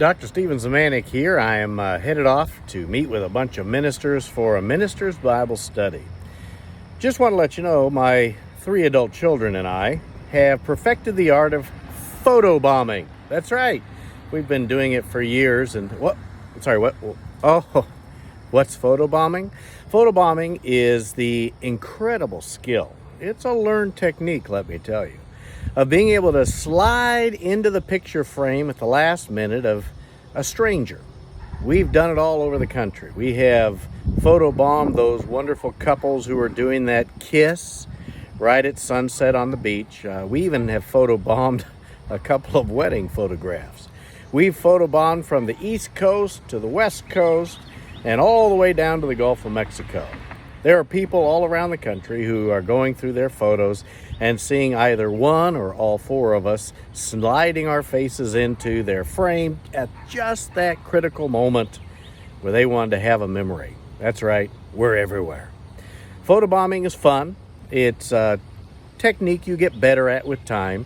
Dr. Stephen Zemanek here. I am headed off to meet with a bunch of ministers for a minister's Bible study. Just want to let you know my 3 adult children and I have perfected the art of photobombing. That's right. We've been doing it for years. And what's photobombing? Photobombing is the incredible skill. It's a learned technique, let me tell you, of being able to slide into the picture frame at the last minute of a stranger. We've done it all over the country. We have photobombed those wonderful couples who are doing that kiss right at sunset on the beach. We even have photobombed a couple of wedding photographs. We've photobombed from the East Coast to the West Coast and all the way down to the Gulf of Mexico. There are people all around the country who are going through their photos and seeing either one or all 4 of us sliding our faces into their frame at just that critical moment where they wanted to have a memory. That's right, we're everywhere. Photobombing is fun. It's a technique you get better at with time.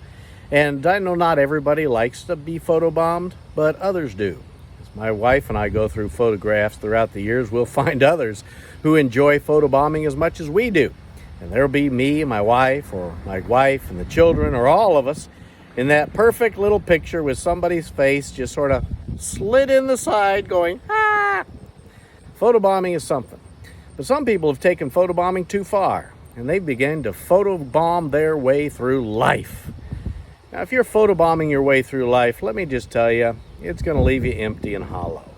And I know not everybody likes to be photobombed, but others do. As my wife and I go through photographs throughout the years, we'll find others who enjoy photobombing as much as we do. And there'll be me and my wife, or my wife and the children, or all of us in that perfect little picture with somebody's face just sort of slid in the side going, ah! Photobombing is something. But some people have taken photobombing too far, and they've begun to photobomb their way through life. Now, if you're photobombing your way through life, let me just tell you, it's going to leave you empty and hollow.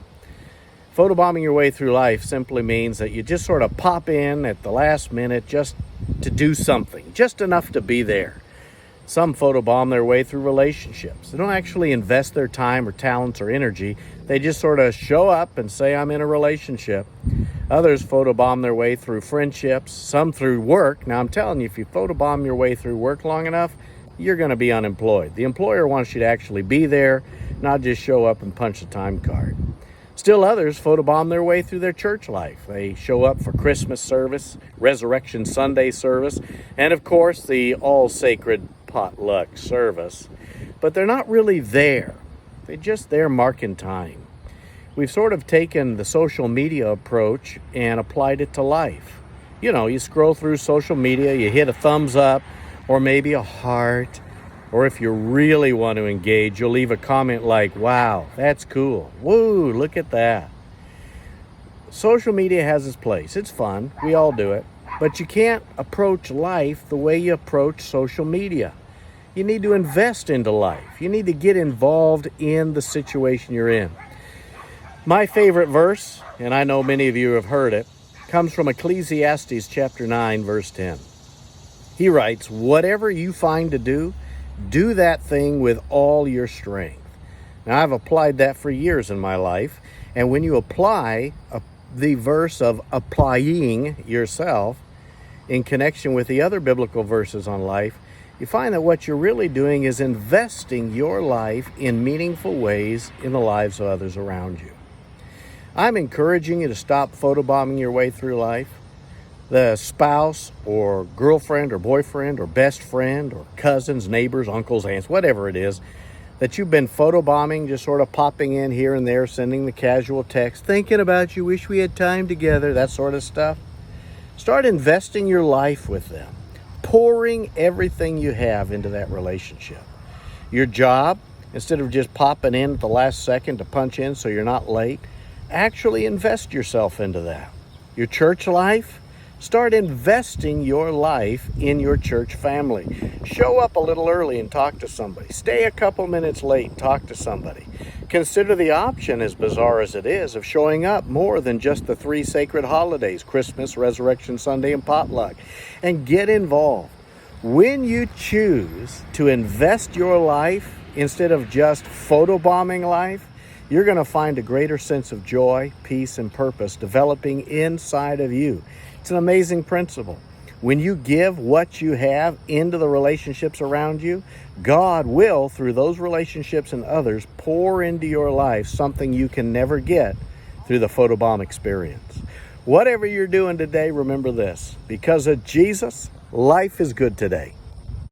Photobombing your way through life simply means that you just sort of pop in at the last minute just to do something, just enough to be there. Some photobomb their way through relationships. They don't actually invest their time or talents or energy. They just sort of show up and say, I'm in a relationship. Others photobomb their way through friendships, some through work. Now, I'm telling you, if you photobomb your way through work long enough, you're going to be unemployed. The employer wants you to actually be there, not just show up and punch the time card. Still others photobomb their way through their church life. They show up for Christmas service, Resurrection Sunday service, and of course the all-sacred potluck service. But they're not really there. They're just there marking time. We've sort of taken the social media approach and applied it to life. You know, you scroll through social media, you hit a thumbs up, or maybe a heart. Or if you really want to engage, you'll leave a comment like, wow, that's cool. Woo, look at that. Social media has its place. It's fun. We all do it. But you can't approach life the way you approach social media. You need to invest into life. You need to get involved in the situation you're in. My favorite verse, and I know many of you have heard it, comes from Ecclesiastes chapter 9, verse 10. He writes, whatever you find to do that thing with all your strength. Now, I've applied that for years in my life. And when you apply the verse of applying yourself in connection with the other biblical verses on life, you find that what you're really doing is investing your life in meaningful ways in the lives of others around you. I'm encouraging you to stop photobombing your way through life. The spouse or girlfriend or boyfriend or best friend or cousins, neighbors, uncles, aunts, whatever it is, that you've been photobombing, just sort of popping in here and there, sending the casual text, thinking about you, wish we had time together, that sort of stuff. Start investing your life with them, pouring everything you have into that relationship. Your job, instead of just popping in at the last second to punch in so you're not late, actually invest yourself into that. Your church life, start investing your life in your church family. Show up a little early and talk to somebody. Stay a couple minutes late and talk to somebody. Consider the option, as bizarre as it is, of showing up more than just the 3 sacred holidays, Christmas, Resurrection Sunday, and potluck, and get involved. When you choose to invest your life instead of just photobombing life, you're going to find a greater sense of joy, peace, and purpose developing inside of you. It's an amazing principle. When you give what you have into the relationships around you, God will, through those relationships and others, pour into your life something you can never get through the photobomb experience. Whatever you're doing today, remember this. Because of Jesus, life is good today.